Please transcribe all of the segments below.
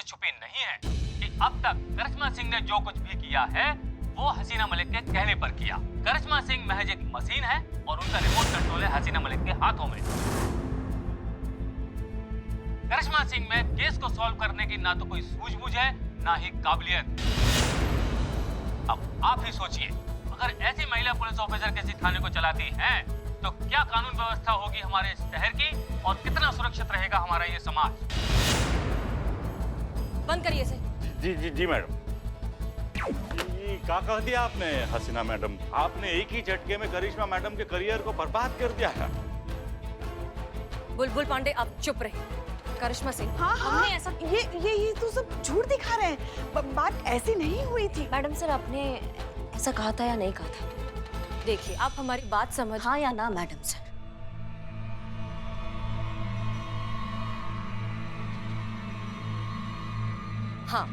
से छुपी नहीं है कि अब तक करिश्मा सिंह ने जो कुछ भी किया है वो हसीना मलिक के कहने पर किया। करिश्मा सिंह महज एक मशीन है और उनका रिमोट कंट्रोल है हसीना मलिक के हाथों में। करिश्मा सिंह में केस को सॉल्व करने की ना तो कोई सूझबूझ है ना ही काबिलियत। अब आप ही सोचिए, अगर ऐसी महिला पुलिस ऑफिसर किसी थाने को चलाती है तो क्या कानून व्यवस्था होगी हमारे शहर की और कितना सुरक्षित रहेगा हमारा ये समाज। बंद करिए इसे। जी जी जी मैडम। ये क्या कह दिया आपने हसीना मैडम? आपने एक ही झटके में करिश्मा मैडम के करियर को बर्बाद कर दिया है। बुलबुल पांडे आप चुप रहे। करिश्मा सिंह, हाँ हमने ऐसा ये तो सब झूठ दिखा रहे हैं। बात ऐसी नहीं हुई थी। मैडम सर, आपने ऐसा कहा था या नहीं कहा था? देखिए, आप हमारी बात समझ। हाँ या ना मैडम सर? हाँ।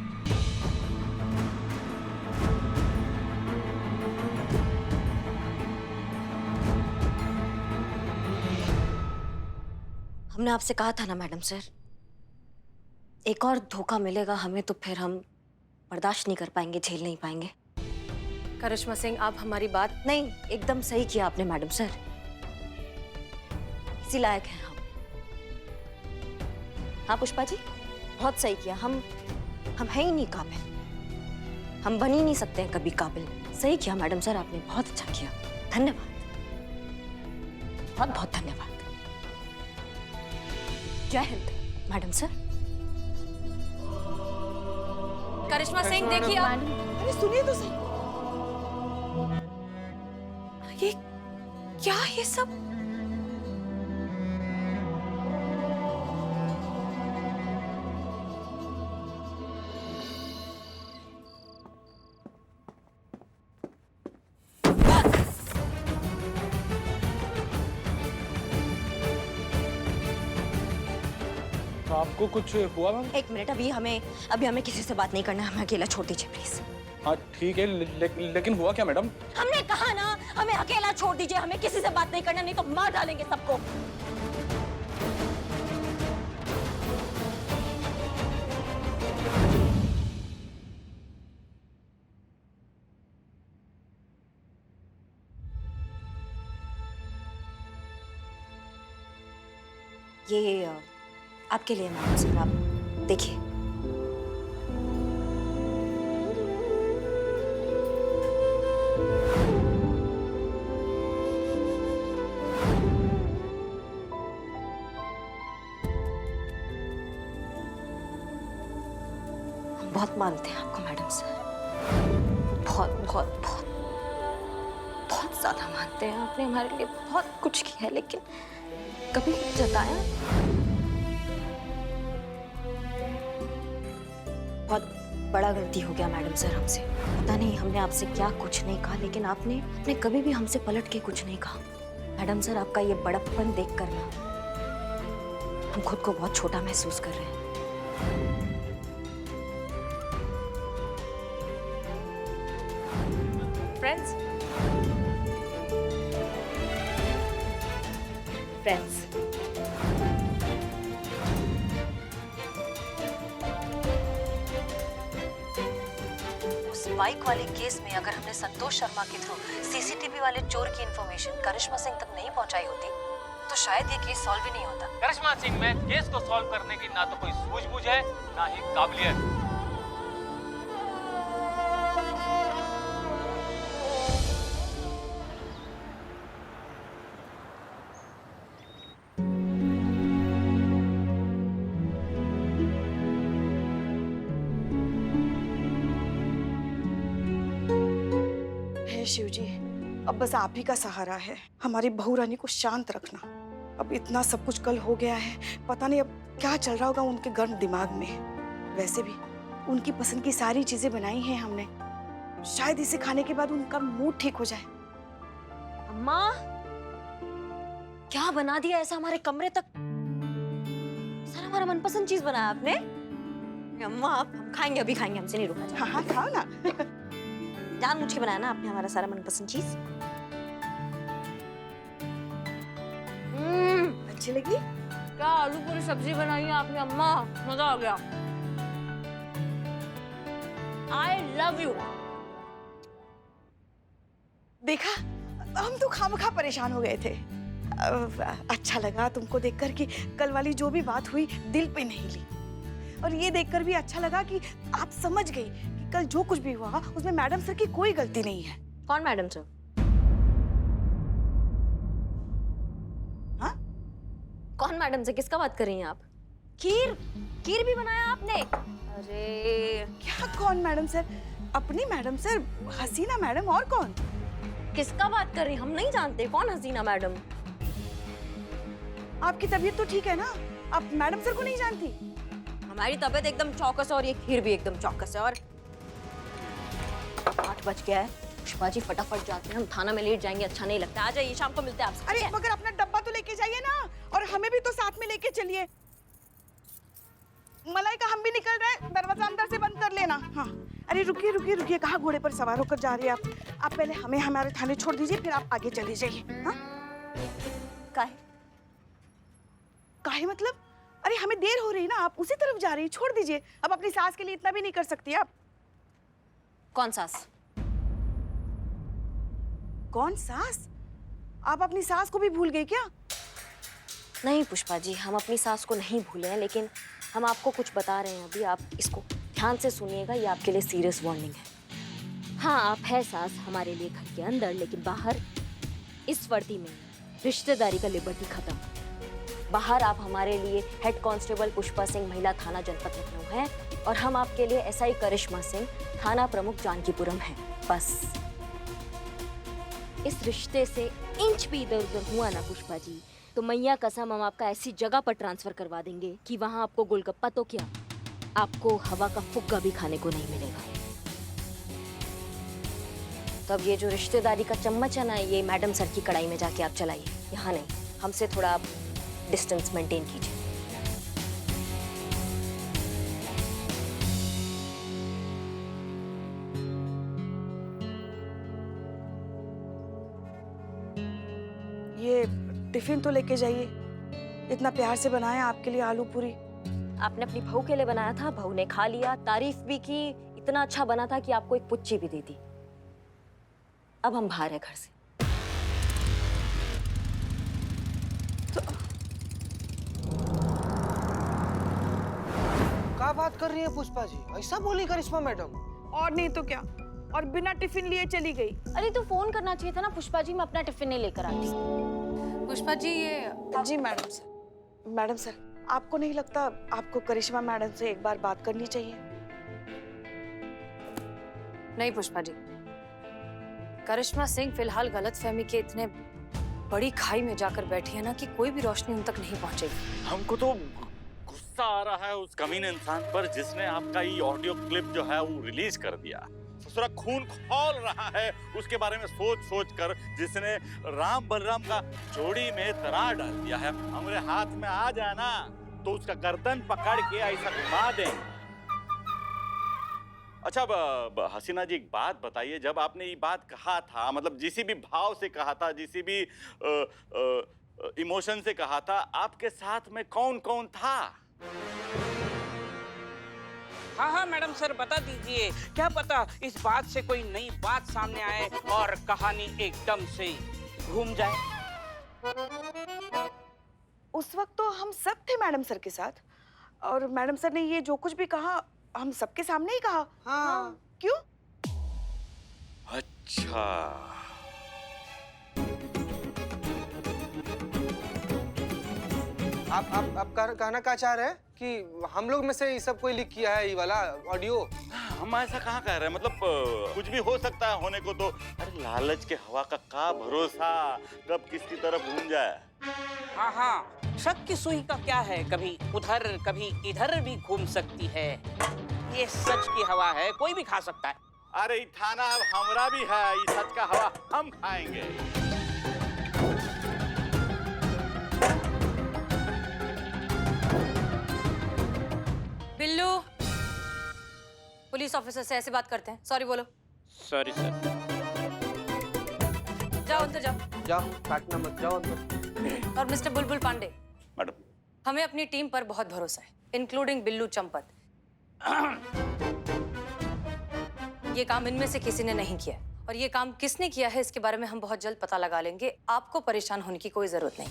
हमने आपसे कहा था ना मैडम सर, एक और धोखा मिलेगा हमें तो फिर हम बर्दाश्त नहीं कर पाएंगे, झेल नहीं पाएंगे। करिश्मा सिंह, आप हमारी बात। नहीं, एकदम सही किया आपने मैडम सर। इसी लायक हैं हम। हाँ पुष्पा जी, बहुत सही किया। हम हैं ही नहीं काबिल, हम बन ही नहीं सकते हैं कभी काबिल। सही किया मैडम सर, आपने बहुत अच्छा किया। धन्यवाद, बहुत बहुत धन्यवाद। जय हिंद मैडम सर। करिश्मा सिंह, देखिए आप। अरे सुनिए तो सही। ये क्या, ये सब? तो आपको कुछ हुआ मैम? एक मिनट, अभी हमें किसी से बात नहीं करना है। हमें अकेला छोड़ दीजिए प्लीज। हाँ ठीक है, लेकिन हुआ क्या मैडम? हमने कहा ना, हमें अकेला छोड़ दीजिए। हमें किसी से बात नहीं करना, नहीं तो मार डालेंगे सबको। ये आपके लिए मैडम सर, आप देखिए। हम बहुत मानते हैं आपको मैडम सर, बहुत बहुत बहुत बहुत ज्यादा मानते हैं। आपने हमारे लिए बहुत कुछ किया है, लेकिन कभी जताया। बहुत बड़ा गलती हो गया मैडम सर हमसे। पता नहीं हमने आपसे क्या कुछ नहीं कहा, लेकिन आपने कभी भी हमसे पलट के कुछ नहीं कहा। मैडम सर, आपका ये बड़प्पन देख कर ना हम खुद को बहुत छोटा महसूस कर रहे हैं। फ्रेंड्स, उस बाइक वाले केस में अगर हमने संतोष शर्मा के थ्रू सीसीटीवी वाले चोर की इंफॉर्मेशन करिश्मा सिंह तक नहीं पहुंचाई होती तो शायद ये केस सॉल्व ही नहीं होता। करिश्मा सिंह में केस को सॉल्व करने की ना तो कोई सूझबूझ है ना ही काबिलियत। हे शिव जी, अब बस आप ही का सहारा है। हमारी बहू रानी को शांत रखना। अब इतना सब कुछ कल हो गया है, पता नहीं अब क्या चल रहा होगा उनके गर्म दिमाग में। वैसे भी उनकी पसंद की सारी चीजें बनाई हैं हमने, शायद इसे खाने के बाद उनका मूड ठीक हो जाए। अम्मा, क्या बना दिया ऐसा हमारे कमरे तक? सारा हमारा मनपसंद चीज बनाया आपने। अम्मा, आप हम खाएंगे, अभी खाएंगे, हमसे नहीं रुका जाएगा। हाँ हाँ खाओ ना। जानबूझ के बनाया ना आपने हमारा सारा मनपसंद चीज। अच्छी लगी? क्या आलू पूरी सब्जी बनाई है आपने अम्मा, मजा आ गया। I love you. देखा, हम तो खामखा परेशान हो गए थे। अच्छा लगा तुमको देखकर कि कल वाली जो भी बात हुई दिल पे नहीं ली, और ये देखकर भी अच्छा लगा कि आप समझ गई कि कल जो कुछ भी हुआ उसमें मैडम सर की कोई गलती नहीं है। कौन मैडम सर? हाँ? कौन मैडम से? किसका बात कर रही हैं आप? खीर? खीर भी बनाया आपने? अरे क्या कौन मैडम सर? अपनी मैडम सर, हसीना मैडम, और कौन? किसका बात कर रही? हम नहीं जानते कौन हसीना मैडम। आपकी तबीयत तो ठीक है ना? आप मैडम सर को नहीं जानती? हमारी तबीयत एकदम चौकस है और ये खीर भी एकदम चौकस है। और 8 बज गया है। पुष्पा जी फटाफट जाते हैं, हम थाना में लेट जाएंगे, अच्छा नहीं लगता। आ जाइए, शाम को मिलते हैं आपसे। अरे मगर अपना डब्बा तो लेके जाइए ना, और हमें भी तो साथ में लेके चलिए। मलाइका, हम भी निकल रहे हैं, दरवाजा अंदर से बंद कर लेना। हाँ, अरे रुकिए रुकिए रुकिए, कहाँ घोड़े पर सवार होकर जा रही है आप? आप पहले हमें हमारे थाने छोड़ दीजिए, फिर आप आगे चले जाइए। हाँ? काहे? काहे मतलब? अरे हमें देर हो रही है ना, आप उसी तरफ जा रही है, छोड़ दीजिए। अब अपनी सास के लिए इतना भी नहीं कर सकती आप। कौन सास? कौन सास? आप अपनी सास को भी भूल गई क्या? नहीं पुष्पा जी, हम अपनी सास को नहीं भूले हैं, लेकिन हम आपको कुछ बता रहे हैं अभी, आप इसको ध्यान से सुनिएगा, ये आपके लिए सीरियस वार्निंग है। हाँ, आप है सास हमारे लिए घर के अंदर, लेकिन बाहर इस वर्दी में रिश्तेदारी का लिबर्टी खत्म। बाहर आप हमारे लिए हेड कांस्टेबल पुष्पा सिंह, महिला थाना जनपद लखनऊ है, और हम आपके लिए एसआई करिश्मा सिंह, थाना प्रमुख जानकीपुरम है। बस इस रिश्ते से इंच भी इधर उधर हुआ ना पुष्पा जी, तो मैया कसम हम आपका ऐसी जगह पर ट्रांसफर करवा देंगे कि वहां आपको गोलगप्पा तो क्या, आपको हवा का फुग्गा भी खाने को नहीं मिलेगा। तब ये जो रिश्तेदारी का चम्मच है ना, ये मैडम सर की कढ़ाई में जाके आप चलाइए, यहाँ नहीं। हमसे थोड़ा आप डिस्टेंस मेंटेन कीजिए। ये टिफिन तो लेके जाइए, इतना प्यार से बनाया आपके लिए आलू पूरी। आपने अपनी बहू के लिए बनाया था, बहू ने खा लिया, तारीफ भी की, इतना अच्छा बना था कि आपको एक पुच्ची भी दी थी। अब हम बाहर है घर से। क्या बात कर रही है पुष्पा जी? ऐसा बोली करिश्मा मैडम? और नहीं तो क्या, और बिना टिफिन लिए चली गई। अरे तो फोन करना चाहिए था ना पुष्पा जी, मैं अपना टिफिन नहीं लेकर आती। पुष्पा जी, ये जी मैडम सर। मैडम सर, आपको नहीं लगता आपको करिश्मा मैडम से एक बार बात करनी चाहिए? नहीं पुष्पा जी, करिश्मा सिंह फिलहाल गलतफहमी के इतने बड़ी खाई में जाकर बैठी है ना कि कोई भी रोशनी उन तक नहीं पहुंचेगी। हमको तो गुस्सा आ रहा है उस कमीने इंसान पर जिसने आपका ये ऑडियो क्लिप जो है वो रिलीज कर दिया। ससुरा खून खौल रहा है उसके बारे में सोच सोच कर, जिसने राम बलराम का जोड़ी में दरार डाल दिया है। हमारे हाथ में आ जाए ना तो उसका गर्दन पकड़ के ऐसा घुमा देंगे। अच्छा हसीना जी, एक बात बताइए, जब आपने ये बात कहा था, मतलब जिसी भी भाव से कहा था, जिसी भी इमोशन से कहा था, आपके साथ में कौन कौन था? हाँ हाँ मैडम सर, बता दीजिए, क्या पता इस बात से कोई नई बात सामने आए और कहानी एकदम से घूम जाए। उस वक्त तो हम सब थे मैडम सर के साथ, और मैडम सर ने ये जो कुछ भी कहा हम सबके सामने ही कहा। हाँ। क्यों? अच्छा, आप कहना क्या चाह रहे हैं कि हम लोग में से ये सब कोई लीक किया है ये वाला ऑडियो? हम ऐसा कहाँ कह रहे हैं, मतलब कुछ भी हो सकता है होने को तो। अरे लालच के हवा का भरोसा, कब किसकी तरफ घूम जाए। हाँ हाँ, शक की सुई का क्या है, कभी उधर कभी इधर भी घूम सकती है। ये सच की हवा है, कोई भी खा सकता है। अरे ये थाना अब हमरा भी है, ये सच का हवा हम खाएंगे। बिल्लू, पुलिस ऑफिसर से ऐसे बात करते हैं? सॉरी बोलो। Sorry sir. जाओ अंदर जाओ। जाओ, काटना मत, जाओ अंदर। और मिस्टर बुलबुल पांडे, मैडम, हमें अपनी टीम पर बहुत भरोसा है, इंक्लूडिंग बिल्लू चंपत। ये काम इनमें से किसी ने नहीं किया और ये काम किसने किया है इसके बारे में हम बहुत जल्द पता लगा लेंगे। आपको परेशान होने की कोई जरूरत नहीं।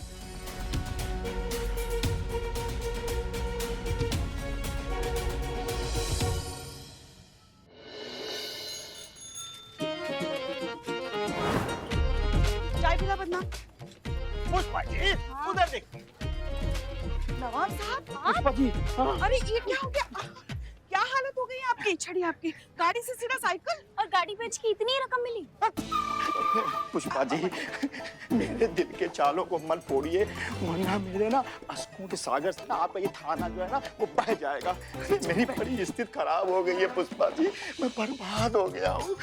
चाय पिला बदनाम। पुष्पा जी उधर देख। नवाब साहब पुष्पा जी अरे ये क्या हो गया? क्या हालत हो गई आपकी? छड़ी आपकी गाड़ी से सीधा साइकिल। और गाड़ी बेच के इतनी रकम मिली? पुष्पा जी मेरे दिल के चालों को मत तोड़िए, वरना मेरे ना अश्कों के सागर से ना आपका ये थाना जो है ना वो बह जाएगा। मेरी बड़ी स्थिति खराब हो गई है पुष्पा जी, मैं बर्बाद हो गया हूँ।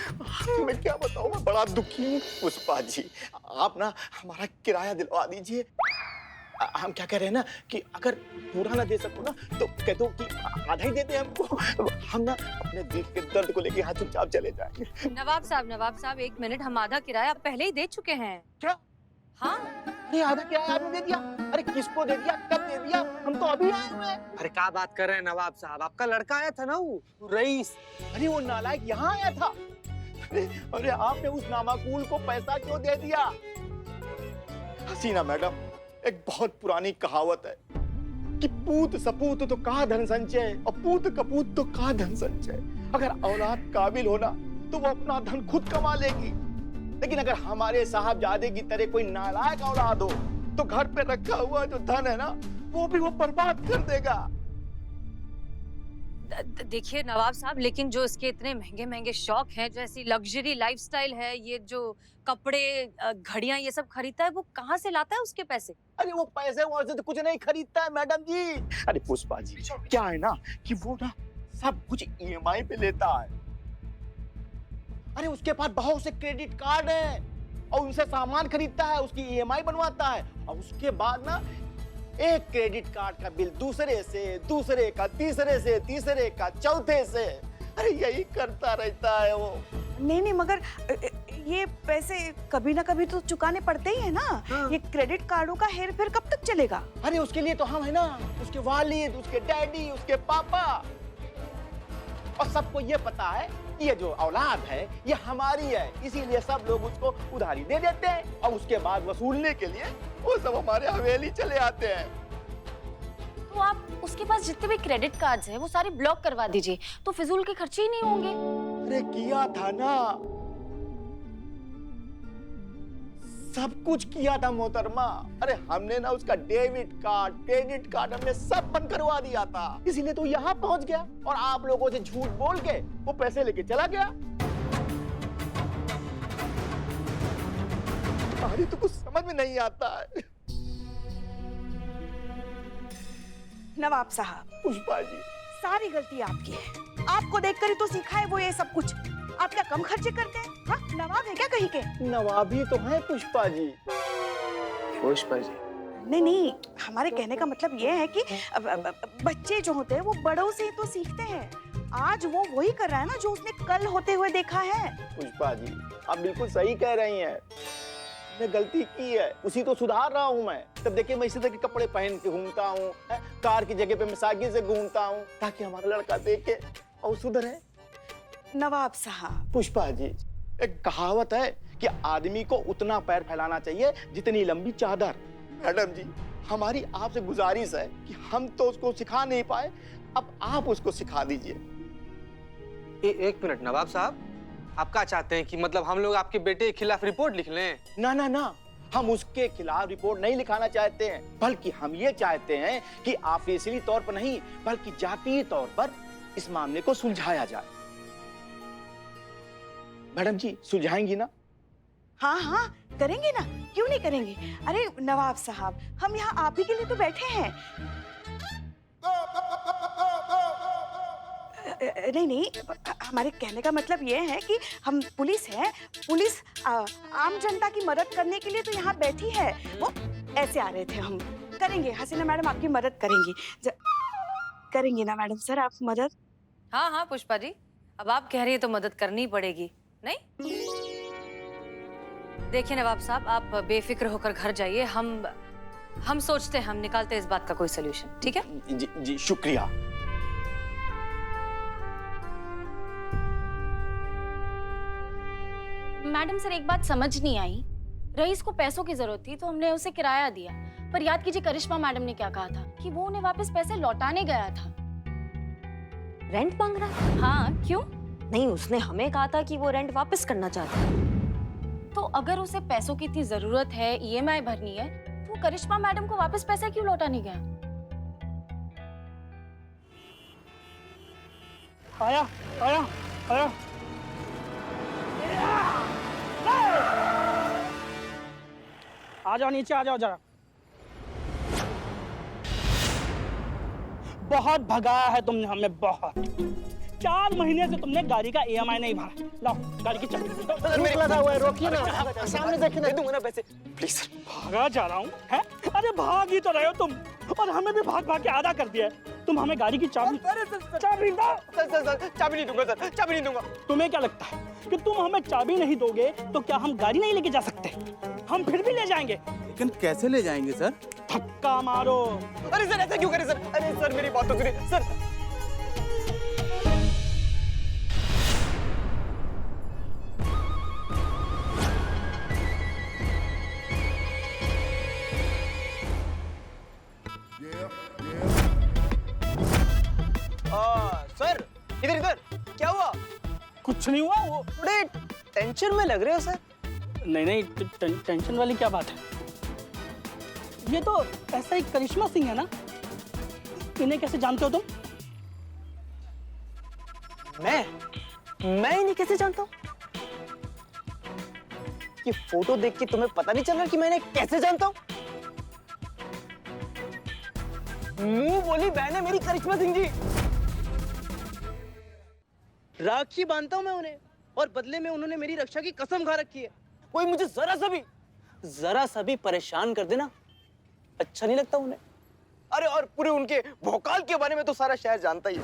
मैं क्या बताऊँ, मैं बड़ा दुखी हूँ। पुष्पा जी आप ना हमारा किराया दिलवा दीजिए। हम क्या कह रहे हैं ना कि अगर पूरा ना दे सको ना तो कह दो कि आधा ही दे दे हमको, हम ना अपने दिल के दर्द को लेके यहाँ चुपचाप चले जाएंगे। नवाब साहब 1 मिनट, हम आधा किराया पहले ही दे चुके हैं। क्या? हाँ। अरे आधा किराया आपने दे दिया? अरे किसको दे दिया, कब दे दिया? हम तो अभी आए हुए हैं। अरे क्या बात कर रहे हैं नवाब साहब, आपका लड़का आया था ना वो रईस। अरे वो नालायक यहाँ आया था। अरे आपने उस नामाकूल को पैसा क्यों दे दिया? हसीना मैडम, एक बहुत पुरानी कहावत है कि पूत सपूत तो कहा धन संचय और पूत कपूत तो कहा धन संचय। अगर औलाद काबिल होना तो वो अपना धन खुद कमा लेगी, लेकिन अगर हमारे साहबजादे की तरह कोई नालायक औलाद हो तो घर पे रखा हुआ जो धन है ना वो भी वो बर्बाद कर देगा। देखिए नवाब साहब, लेकिन जो इसके इतने महंगे महंगे शौक हैं, जैसी लग्जरी लाइफस्टाइल है, ये जो कपड़े घड़ियां ये सब खरीदता है, वो कहाँ से लाता है उसके पैसे? अरे वो पैसे वैसे तो कुछ नहीं खरीदता है मैडम जी। अरे पुष्पा जी क्या है ना कि वो ना सब कुछ ईएमआई पे लेता है। अरे उसके पास बहुत से क्रेडिट कार्ड हैं और उनसे सामान खरीदता है, उसकी ईएमआई बनवाता है और उसके बाद ना एक क्रेडिट कार्ड का बिल दूसरे का, तीसरे का, चौथे से। अरे यही करता रहता है वो। नहीं मगर ये पैसे कभी ना कभी तो चुकाने पड़ते ही है ना। हाँ। ये क्रेडिट कार्डों का हेर फेर कब तक चलेगा? अरे उसके लिए तो हम है ना, उसके वालिद, उसके डैडी, उसके पापा, और सबको ये पता है कि ये जो औलाद है ये हमारी है, इसीलिए सब लोग उसको उधारी दे देते हैं और उसके बाद वसूलने के लिए वो सब हमारे हवेली चले आते हैं। तो आप उसके पास जितने भी क्रेडिट कार्ड्स हैं वो सारे ब्लॉक करवा दीजिए, तो फिजूल के खर्चे ही नहीं होंगे। अरे किया था ना, सब कुछ किया था मोहतरमा। अरे हमने ना उसका डेबिट कार्ड, क्रेडिट कार्ड हमने सब बंद करवा दिया था, इसीलिए तो यहाँ पहुंच गया और आप लोगों से झूठ बोल के वो पैसे लेके चला गया। अरे तो कुछ समझ में नहीं आता है। नवाब साहब, पुष्पा जी सारी गलती आपकी है। आपको देखकर ही तो सीखा है वो ये सब कुछ। आप क्या कम खर्चे करते हैं? हाँ, नवाब है क्या कहीं के? नवाबी तो है पुष्पा जी। पुष्पा जी नहीं, हमारे कहने का मतलब ये है कि बच्चे जो होते हैं वो बड़ों से ही तो सीखते हैं। आज वो वही कर रहा है ना जो उसने कल होते हुए देखा है। पुष्पा जी आप बिल्कुल सही कह रही हैं, मैं गलती की है, उसी को सुधार रहा हूँ मैं। तब देखिए मैं इसी तरह के कपड़े पहन के घूमता हूँ, कार की जगह पे मैं साइकिल से घूमता हूँ, ताकि हमारा लड़का देखे और सुधरे। नवाब साहब, पुष्पा जी एक कहावत है कि आदमी को उतना पैर फैलाना चाहिए जितनी लंबी चादर। मैडम जी हमारी आपसे गुजारिश है कि हम तो उसको सिखा नहीं पाए, अब आप उसको सिखा दीजिए। एक मिनट नवाब साहब, आप क्या चाहते हैं कि मतलब हम लोग आपके बेटे के खिलाफ रिपोर्ट लिख लें? ना, हम उसके खिलाफ रिपोर्ट नहीं लिखाना चाहते हैं, बल्कि हम ये चाहते हैं कि ऑफिशियली तौर पर नहीं बल्कि जातीय तौर पर इस मामले को सुलझाया जाए। मैडम जी सुलझाएंगी ना? हाँ करेंगे ना, क्यों नहीं करेंगे। अरे नवाब साहब, हम यहाँ आप ही के लिए तो बैठे हैं। नहीं, हमारे कहने का मतलब ये है कि हम पुलिस हैं। पुलिस आम जनता की मदद करने के लिए तो यहाँ बैठी है। वो ऐसे आ रहे थे, हम करेंगे। हसीना मैडम आपकी मदद करेंगी। करेंगे ना मैडम सर आप मदद? हाँ पुष्पा जी, अब आप कह रही है तो मदद करनी पड़ेगी। नहीं देखिए नवाब साहब, आप बेफिक्र होकर घर जाइए। हम सोचते हैं, हम निकालते हैं इस बात का कोई सोल्यूशन। ठीक है जी शुक्रिया। मैडम सर एक बात समझ नहीं आई, रईस को पैसों की जरूरत थी तो हमने उसे किराया दिया, पर याद कीजिए करिश्मा मैडम ने क्या कहा था कि वो उन्हें वापस पैसे लौटाने गया था। रेंट मांग रहा है? हाँ, क्यों? नहीं, उसने हमें कहा था कि वो रेंट वापस करना चाहता है। तो अगर उसे पैसों की इतनी जरूरत है, ईएमआई भरनी है, तो करिश्मा मैडम को वापस पैसा क्यों लौटाने गया? आया आया आया। आ जाओ नीचे, आ जाओ जरा। बहुत भगाया है तुमने हमें, बहुत। 4 महीने से तुमने गाड़ी का ईएमआई नहीं भरा। लाओ गाड़ी की चाबी। लगा हुआ है, रोकिए ना, सामने देखिए ना। दूंगा ना पैसे प्लीज। भागा जा रहा हूँ, हैं? अरे भाग ही तो रहे हो तुम, और हमें भी भाग भाग के आधा कर दिया है। तुम हमें गाड़ी की चाबी चाबी दो। सर चाबी नहीं दूंगा सर, चाबी नहीं दूंगा। तुम्हें क्या लगता है कि तुम हमें चाबी नहीं दोगे तो क्या हम गाड़ी नहीं लेके जा सकते? हम फिर भी ले जाएंगे। लेकिन कैसे ले जाएंगे सर? धक्का मारो। अरे सर ऐसा क्यों करे सर? अरे सर मेरी बात तो सुनिए सर। सर इधर इधर, क्या हुआ? कुछ नहीं हुआ। वो थोड़े टेंशन में लग रहे हो सर। नहीं नहीं, टेंशन वाली क्या बात है? ये तो ऐसा ही करिश्मा सिंह है ना? इन्हें कैसे जानते हो तुम? मैं इन्हें कैसे जानता हूँ? ये फोटो देख के तुम्हें पता नहीं चल रहा कि मैं इन्हें कैसे जानता हूँ? मुंह बोली बहन है मेरी करिश्मा सिंह जी। राखी बांधता हूं मैं उन्हें, और बदले में उन्होंने मेरी रक्षा की कसम खा रखी है। कोई मुझे जरा सा भी परेशान कर देना अच्छा नहीं लगता उन्हें। अरे और पूरे उनके भोकाल के बारे में तो सारा शहर जानता ही है।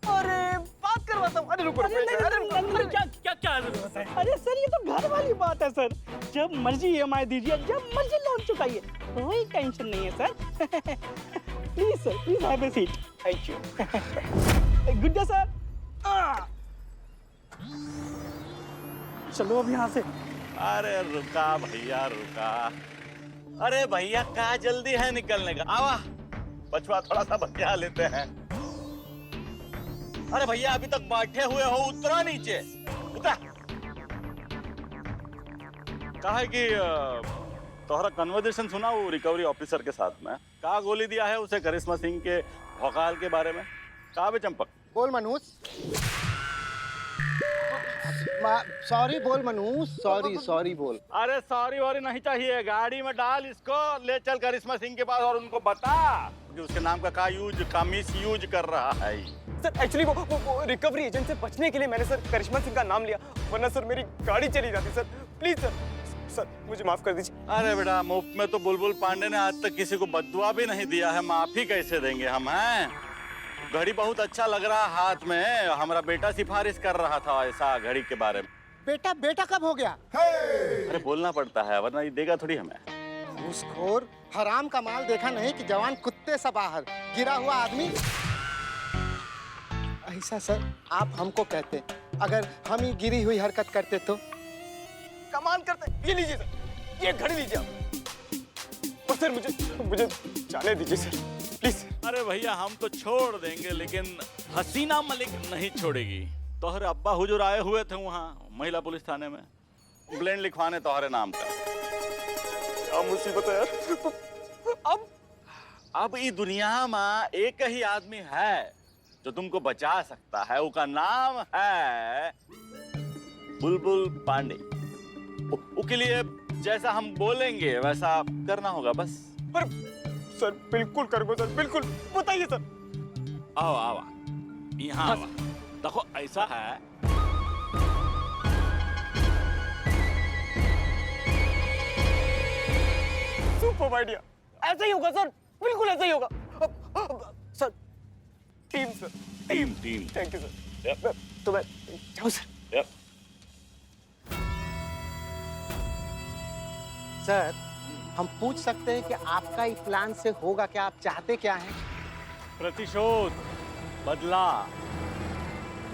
अरे बात करवाता हूँ। अरे रुको क्या जरूरत है? अरे सर ये तो घर वाली बात है सर, जब मर्जी ईएमआई दीजिए, जब मर्जी लोन चुकाइए, कोई टेंशन नहीं है sir. Please sir, please have a seat. Thank you. Good day sir. चलो अब यहाँ से। अरे रुका भैया रुका। अरे भैया क्या जल्दी है निकलने का? आवा पछुआ थोड़ा सा बचा लेते हैं। अरे भैया अभी तक बैठे हुए हो, उतरा नीचे, उतर। कहा है कि तोहरा कन्वर्सेशन सुना वो रिकवरी ऑफिसर के साथ में? कहा गोली दिया है उसे करिश्मा सिंह के भौकाल के बारे में? कहा बे चंपक? बोल मनूस। सॉरी बोल मनूस, सॉरी बोल। अरे सॉरी वॉरी नहीं चाहिए, गाड़ी में डाल इसको, ले चल करिश्मा सिंह के पास और उनको बता कि उसके नाम का मिस यूज कर रहा है। सर एक्चुअली वो रिकवरी एजेंट से बचने के लिए मैंने सर करिश्मा सिंह का नाम लिया, वरना सर मेरी गाड़ी चली जाती। सर प्लीज सर मुझे माफ कर दीजिए। अरे बेटा मुफ्त में तो बुलबुल पांडे ने आज तक किसी को बद्दुआ भी नहीं दिया है, माफी कैसे देंगे हम? हैं घड़ी बहुत अच्छा लग रहा हाथ में, हमारा बेटा सिफारिश कर रहा था ऐसा घड़ी के बारे में। बेटा कब हो गया? अरे बोलना पड़ता है वरना ये देगा थोड़ी हमें। घूसखोर हराम का माल देखा नहीं कि जवान कुत्ते सा बाहर गिरा हुआ आदमी। ऐसा सर आप हमको कहते, अगर हम ही गिरी हुई हरकत करते तो? कमाल करते। ये लीजिए सर, ये घड़ी लीजिए आप। और सर मुझे जाने दीजिए सर प्लीज। अरे भैया हम तो छोड़ देंगे लेकिन हसीना मलिक नहीं छोड़ेगी। तोहरे अब्बा हुजूर आए हुए थे वहाँ महिला पुलिस थाने में, कंप्लेंट लिखवाने तोहरे नाम का। क्या मुसीबत है यार। अब इस दुनिया में एक ही आदमी है जो तुमको बचा सकता है, उसका नाम है बुलबुल पांडे। उसके लिए जैसा हम बोलेंगे वैसा करना होगा बस। पर सर बिल्कुल करूंगा सर, बिल्कुल। बताइए सर। आओ आओ यहाँ आओ। देखो ऐसा है, सुपर आइडिया। ऐसा ही होगा सर, बिल्कुल ऐसा ही होगा। Sir team sir, team. Thank you sir. तो मैं जाऊँ सर? सर हम पूछ सकते हैं कि आपका इस प्लान से होगा क्या? आप चाहते क्या हैं? प्रतिशोध, बदला।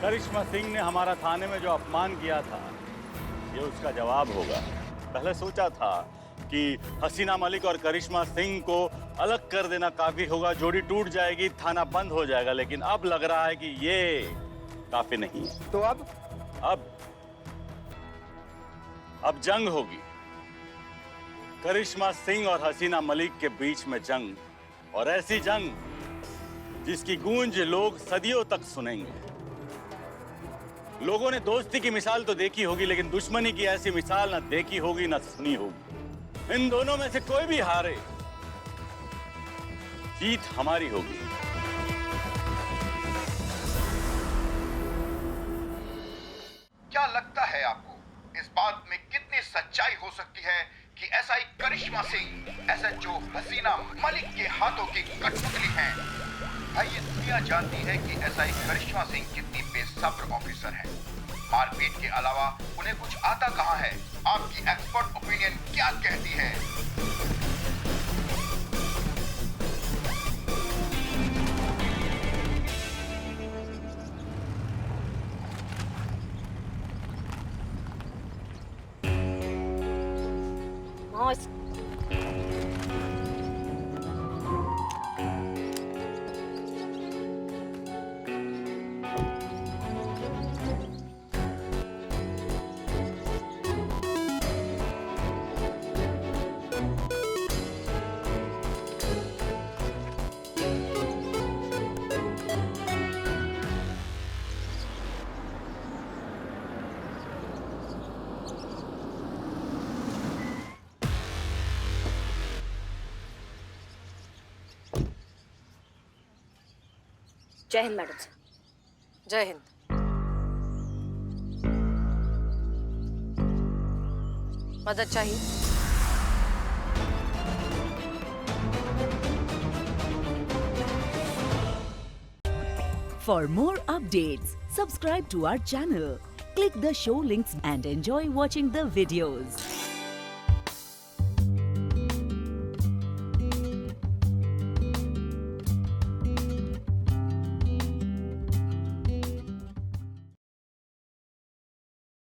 करिश्मा सिंह ने हमारा थाने में जो अपमान किया था, ये उसका जवाब होगा। पहले सोचा था कि हसीना मलिक और करिश्मा सिंह को अलग कर देना काफी होगा, जोड़ी टूट जाएगी, थाना बंद हो जाएगा, लेकिन अब लग रहा है कि ये काफी नहीं है। तो अब जंग होगी। करिश्मा सिंह और हसीना मलिक के बीच में जंग, और ऐसी जंग जिसकी गूंज लोग सदियों तक सुनेंगे। लोगों ने दोस्ती की मिसाल तो देखी होगी, लेकिन दुश्मनी की ऐसी मिसाल ना देखी होगी ना सुनी होगी। इन दोनों में से कोई भी हारे, जीत हमारी होगी। क्या लगता है आपको इस बात में कितनी सच्चाई हो सकती है कि एसआई करिश्मा सिंह एसएचओ हसीना मलिक के हाथों की कठपुतली हैं? आइए दुनिया जानती है कि एसआई करिश्मा सिंह कितनी बेसब्र ऑफिसर हैं। मारपीट के अलावा उन्हें कुछ आता कहां है? आपकी एक्सपर्ट ओपिनियन क्या कहती है? जय हिंद मैडम सर। जय हिंद। मदद चाहिए? For more updates, subscribe to our channel, click the show links and enjoy watching the videos.